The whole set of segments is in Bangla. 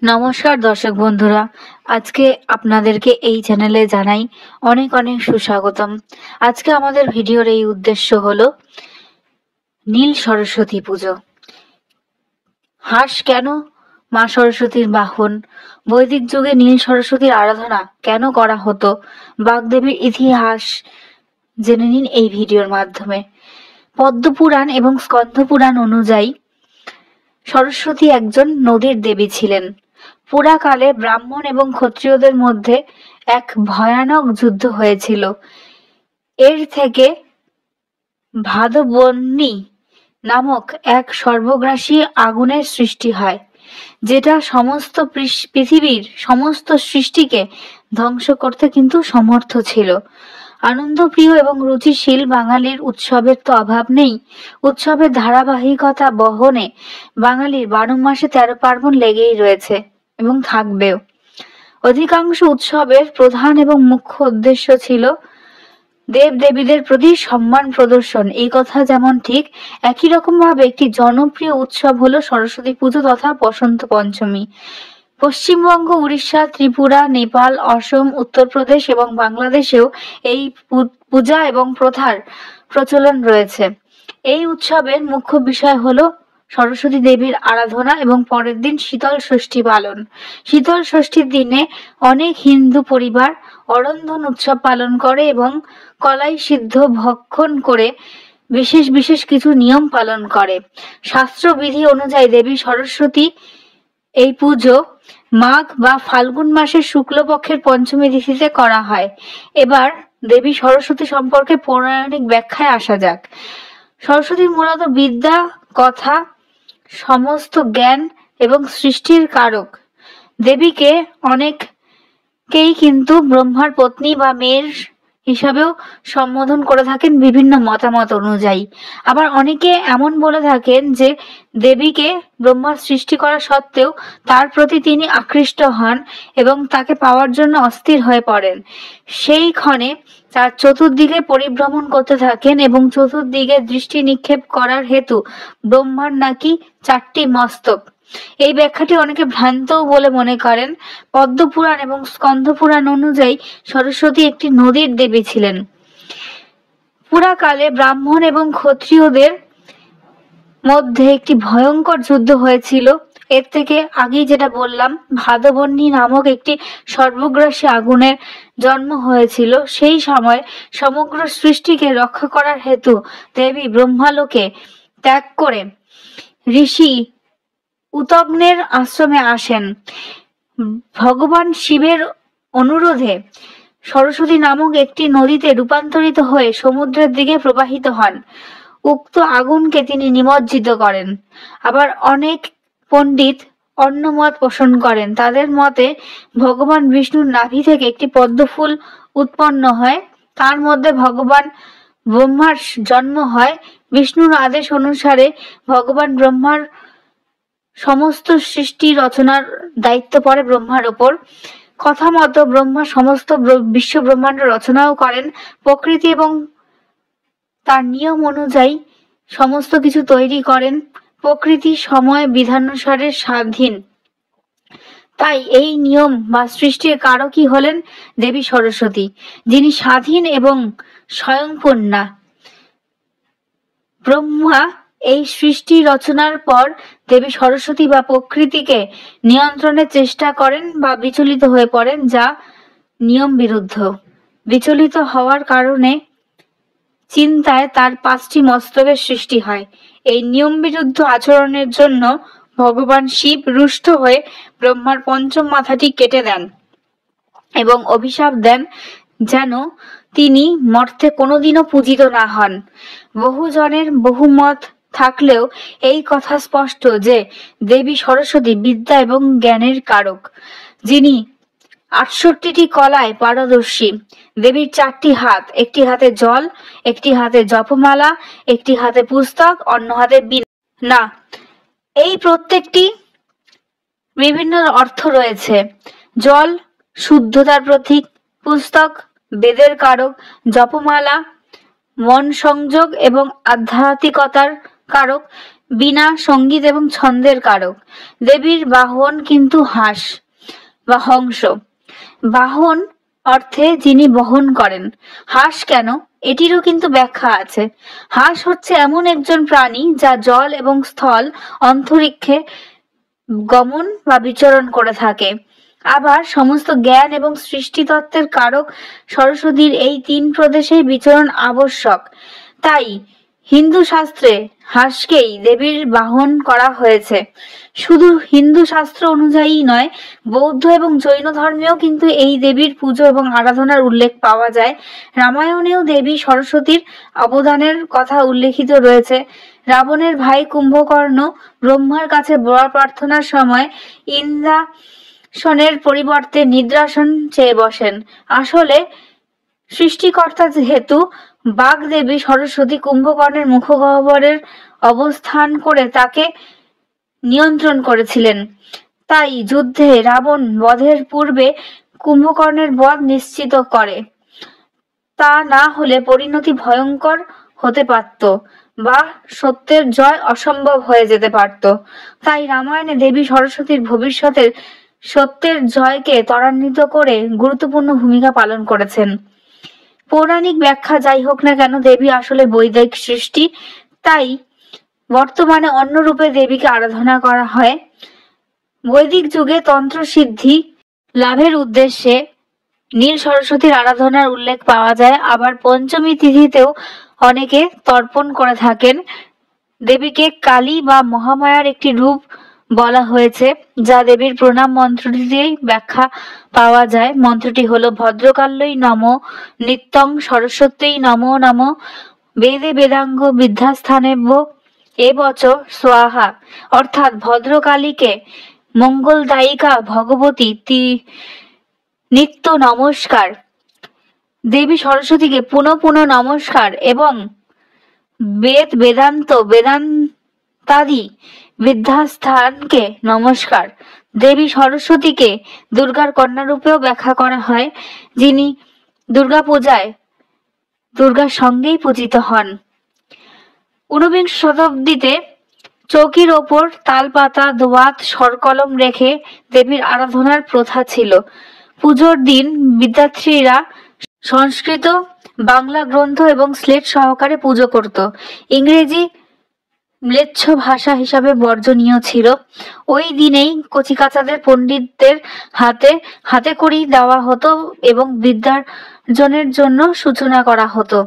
নমস্কার দর্শক বন্ধুরা, আজকে আপনাদেরকে এই চ্যানেলে জানাই অনেক অনেক সুস্বাগতম। আজকে আমাদের ভিডিওর এই উদ্দেশ্য হলো নীল সরস্বতী পুজো। হাঁস কেন মা সরস্বতীর বাহন? বৈদিক যুগে নীল সরস্বতীর আরাধনা কেন করা হতো? বাগদেবীর ইতিহাস জেনে নিন এই ভিডিওর মাধ্যমে। পদ্মপুরাণ এবং স্কন্ধপুরাণ অনুযায়ী সরস্বতী একজন নদীর দেবী ছিলেন। পুরাকালে ব্রাহ্মণ এবং ক্ষত্রিয়দের মধ্যে এক ভয়ানক যুদ্ধ হয়েছিল। এর থেকে ভাদবহ্নি নামক এক সর্বগ্রাসী আগুনের সৃষ্টি হয়, যেটা সমস্ত পৃথিবীর সমস্ত সৃষ্টিকে ধ্বংস করতে কিন্তু সমর্থ ছিল। আনন্দপ্রিয় এবং রুচিশীল বাঙালির উৎসবের তো অভাব নেই। উৎসবের ধারাবাহিকতা বহনে বাঙালির 12 মাসে 13 পার্বণ লেগেই রয়েছে এবং থাকবেও। অধিকাংশ উৎসবের প্রধান এবং মুখ্য উদ্দেশ্য ছিল দেব দেবীদের প্রতি সম্মান প্রদর্শন। এই কথা যেমন ঠিক, একই রকম ভাবে একটি জনপ্রিয় উৎসব হলো সরস্বতী পুজো তথা বসন্ত পঞ্চমী। পশ্চিমবঙ্গ, উড়িষ্যা, ত্রিপুরা, নেপাল, অসম, উত্তরপ্রদেশ এবং বাংলাদেশেও এই পূজা এবং প্রথার প্রচলন রয়েছে। এই উৎসবের মুখ্য বিষয় হলো সরস্বতী দেবীর আরাধনা এবং পরের দিন শীতল ষষ্ঠী পালন। শীতল ষষ্ঠীর দিনে অনেক হিন্দু পরিবার অরন্ধন উৎসব পালন করে এবং কলাই সিদ্ধ ভক্ষণ করে বিশেষ বিশেষ কিছু নিয়ম পালন করে। শাস্ত্রবিধি অনুযায়ী দেবী সরস্বতী এই পুজো মাঘ বা ফাল্গুন মাসের শুক্লপক্ষের পঞ্চমী তিথিতে করা হয়। এবার দেবী সরস্বতী সম্পর্কে পৌরাণিক ব্যাখ্যায় আসা যাক। সরস্বতী মূলত বিদ্যা, কথা, সমস্ত জ্ঞান এবং সৃষ্টির কারক। দেবীকে অনেকেই কিন্তু ব্রহ্মার পত্নী বা মেয়ের হিসাবেও সম্বোধন করে থাকেন বিভিন্ন মতামত অনুযায়ী। আবার অনেকে এমন বলে থাকেন যে দেবীকে ব্রহ্মা সৃষ্টি করা সত্ত্বেও তার প্রতি তিনি আকৃষ্ট হন এবং তাকে পাওয়ার জন্য অস্থির হয়ে পড়েন। সেই ক্ষণে তার চতুর্দিকে পরিভ্রমণ করতে থাকেন এবং চতুর্দিকে দৃষ্টি নিক্ষেপ করার হেতু ব্রহ্মার নাকি 4টি মস্তক। এই ব্যাখ্যাটি অনেকে ভ্রান্তও বলে মনে করেন। পদ্মপুরাণ এবং স্কন্ধপুরাণ অনুযায়ী সরস্বতী একটি নদীর দেবী ছিলেন। পুরাকালে ব্রাহ্মণ এবং ক্ষত্রিয়দের মধ্যে একটি ভয়ঙ্কর যুদ্ধ হয়েছিল। এর থেকে আগেই যেটা বললাম, ভাদবহ্নি নামক একটি সর্বগ্রাসী আগুনের জন্ম হয়েছিল। সেই সময় সমগ্র সৃষ্টিকে রক্ষা করার হেতু দেবী ব্রহ্মালোকে ত্যাগ করে ঋষি উতগ্নের আশ্রমে আসেন। ভগবান শিবের অনুরোধে সরস্বতী নামক একটি নদীতে রূপান্তরিত হয়ে সমুদ্রের দিকে প্রবাহিত হন। উক্ত আগুনকে তিনি নিমজ্জিত করেন। আবার অনেক পণ্ডিত অন্য মত পোষণ করেন। তাদের মতে ভগবান বিষ্ণুর নাভি থেকে একটি পদ্মফুল উৎপন্ন হয়, তার মধ্যে ভগবান ব্রহ্মার জন্ম হয়। বিষ্ণুর আদেশ অনুসারে ভগবান ব্রহ্মার সমস্ত সৃষ্টি রচনার দায়িত্ব পড়ে ব্রহ্মার ওপর। কথা মতো ব্রহ্মা সমস্ত বিশ্ব ব্রহ্মাণ্ড রচনাও করেন। প্রকৃতি এবং তার নিয়ম অনুযায়ী সমস্ত কিছু তৈরি করেন। প্রকৃতি সময় বিধানুসারে স্বাধীন, তাই এই নিয়ম বা সৃষ্টির কারকই হলেন দেবী সরস্বতী, যিনি স্বাধীন এবং স্বয়ংপূর্ণা। ব্রহ্মা এই সৃষ্টি রচনার পর দেবী সরস্বতী বা প্রকৃতিকে নিয়ন্ত্রণের চেষ্টা করেন বা বিচলিত হয়ে পড়েন, যা নিয়ম বিরুদ্ধ। বিচলিত হওয়ার কারণে চিন্তায় তার 5টি মস্তকের সৃষ্টি হয়। এই নিয়ম বিরুদ্ধ আচরণের জন্য ভগবান শিব রুষ্ট হয়ে ব্রহ্মার 5ম মাথাটি কেটে দেন এবং অভিশাপ দেন যেন তিনি মর্তে কোনোদিনও পূজিত না হন। বহুজনের বহুমত থাকলেও এই কথা স্পষ্ট যে দেবী সরস্বতী বিদ্যা এবং জ্ঞানের কারক, যিনি 68টি কলায় পারদর্শী। দেবীর 4টি হাত, একটি হাতে জল, একটি হাতে জপমালা, একটি হাতে পুস্তক, অন্য হাতে বীণা। এই প্রত্যেকটি বিভিন্ন অর্থ রয়েছে। জল শুদ্ধতার প্রতীক, পুস্তক বেদের কারক, জপমালা মন সংযোগ এবং আধ্যাত্মিকতার কারক, বীণা, সঙ্গীত এবং ছন্দের কারক। দেবীর বাহন কিন্তু হাঁস বা হংস। বাহন অর্থে যিনি বহন করেন। হাঁস কেন, এটিরও কিন্তু ব্যাখ্যা আছে। হাঁস হচ্ছে এমন একজন প্রাণী যা জল এবং স্থল অন্তরিক্ষে গমন বা বিচরণ করে থাকে। আবার সমস্ত জ্ঞান এবং সৃষ্টিতত্ত্বের কারক সরস্বতীর এই তিন প্রদেশেই বিচরণ আবশ্যক। তাই হিন্দু শাস্ত্রে হাঁসকেই দেবীর বাহন করা হয়েছে। শুধু হিন্দু শাস্ত্র অনুযায়ী নয়, বৌদ্ধ এবং জৈন ধর্মেও কিন্তু এই দেবীর পুজো এবং আরাধনার উল্লেখ পাওয়া যায়। রামায়ণেও দেবী সরস্বতীর অবদানের কথা উল্লেখিত রয়েছে। রাবণের ভাই কুম্ভকর্ণ ব্রহ্মার কাছে বর প্রার্থনার সময় ইন্দ্রাসনের পরিবর্তে নিদ্রাসন চেয়ে বসেন। আসলে সৃষ্টিকর্তা যেহেতু বাগদেবী সরস্বতী কুম্ভকর্ণের মুখগহ্বরের অবস্থান করে তাকে নিয়ন্ত্রণ করেছিলেন। তাই যুদ্ধে রাবণ বধের পূর্বে কুম্ভকর্ণের বধ নিশ্চিত করে। তা না হলে পরিণতি ভয়ঙ্কর হতে পারত বা সত্যের জয় অসম্ভব হয়ে যেতে পারত। তাই রামায়ণে দেবী সরস্বতীর ভবিষ্যতের সত্যের জয়কে ত্বরান্বিত করে গুরুত্বপূর্ণ ভূমিকা পালন করেছেন। পৌরাণিক ব্যাখ্যা যাই হোক না কেন, দেবী আসলে বৈদিক সৃষ্টি। তাই বর্তমানে অন্য রূপে দেবীকে আরাধনা করা হয়। বৈদিক যুগে তন্ত্র সিদ্ধি লাভের উদ্দেশ্যে নীল সরস্বতীর আরাধনার উল্লেখ পাওয়া যায়। আবার পঞ্চমী তিথিতেও অনেকে তর্পণ করে থাকেন। দেবীকে কালী বা মহামায়ার একটি রূপ বলা হয়েছে, যা দেবীর প্রণাম মন্ত্রটিতেই ব্যাখ্যা পাওয়া যায়। মন্ত্রটি হলো ভদ্রকাল্যই নমঃ, নিত্যং সরস্বত্যই নমো নমঃ, বেদে বেদাঙ্গ বিদ্যাস্থানেভ্য এবচ স্বাহা। অর্থাৎ ভদ্রকালীকে মঙ্গলদায়িকা ভগবতী নিত্য নমস্কার। দেবী সরস্বতীকে পুনঃ পুনঃ নমস্কার এবং বেদান্তাদি বিদ্যাস্থানকে নমস্কার। দেবী সরস্বতীকে দুর্গার কন্যা রূপেও ব্যাখ্যা করা হয়, যিনি দুর্গা পূজায় দুর্গার সঙ্গেই পূজিত হন। ঊনবিংশ শতাব্দীতে চৌকির ওপর তালপাতা, দোয়াত, সরকলম রেখে দেবীর আরাধনার প্রথা ছিল। পুজোর দিন বিদ্যার্থীরা সংস্কৃত, বাংলা গ্রন্থ এবং স্লেট সহকারে পুজো করত। ইংরেজি ম্লেচ্ছ ভাষা হিসাবে বর্জনীয় ছিল। ওই দিনেই কচিকাঁচাদের পণ্ডিতদের হাতে হাতে কড়ি দেওয়া হতো এবং বিদ্যার্জনের জন্য সূচনা করা হতো।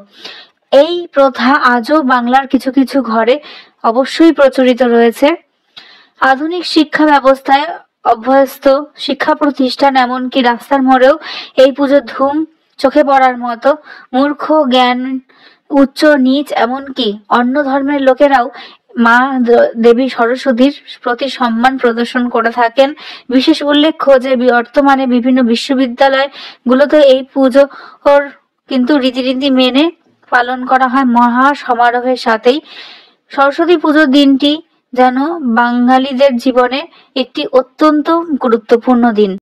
এই প্রথা আজও বাংলার কিছু কিছু ঘরে অবশ্যই প্রচলিত রয়েছে। আধুনিক শিক্ষা ব্যবস্থায় অভ্যস্ত শিক্ষা প্রতিষ্ঠান, এমনকি রাস্তার মোড়েও এই পুজোর ধুম চোখে পড়ার মতো। মূর্খ, জ্ঞান, উচ্চ নিচ এমনকি অন্য ধর্মের লোকেরাও মা দেবী সরস্বতীর প্রতি সম্মান প্রদর্শন করে থাকেন। বিশেষ উল্লেখ্য যে বর্তমানে বিভিন্ন বিশ্ববিদ্যালয়গুলোতে এই পুজোর কিন্তু রীতিনীতি মেনে পালন করা হয় মহা সমারোহের সাথেই। সরস্বতী পুজোর দিনটি যেন বাঙালিদের জীবনে একটি অত্যন্ত গুরুত্বপূর্ণ দিন।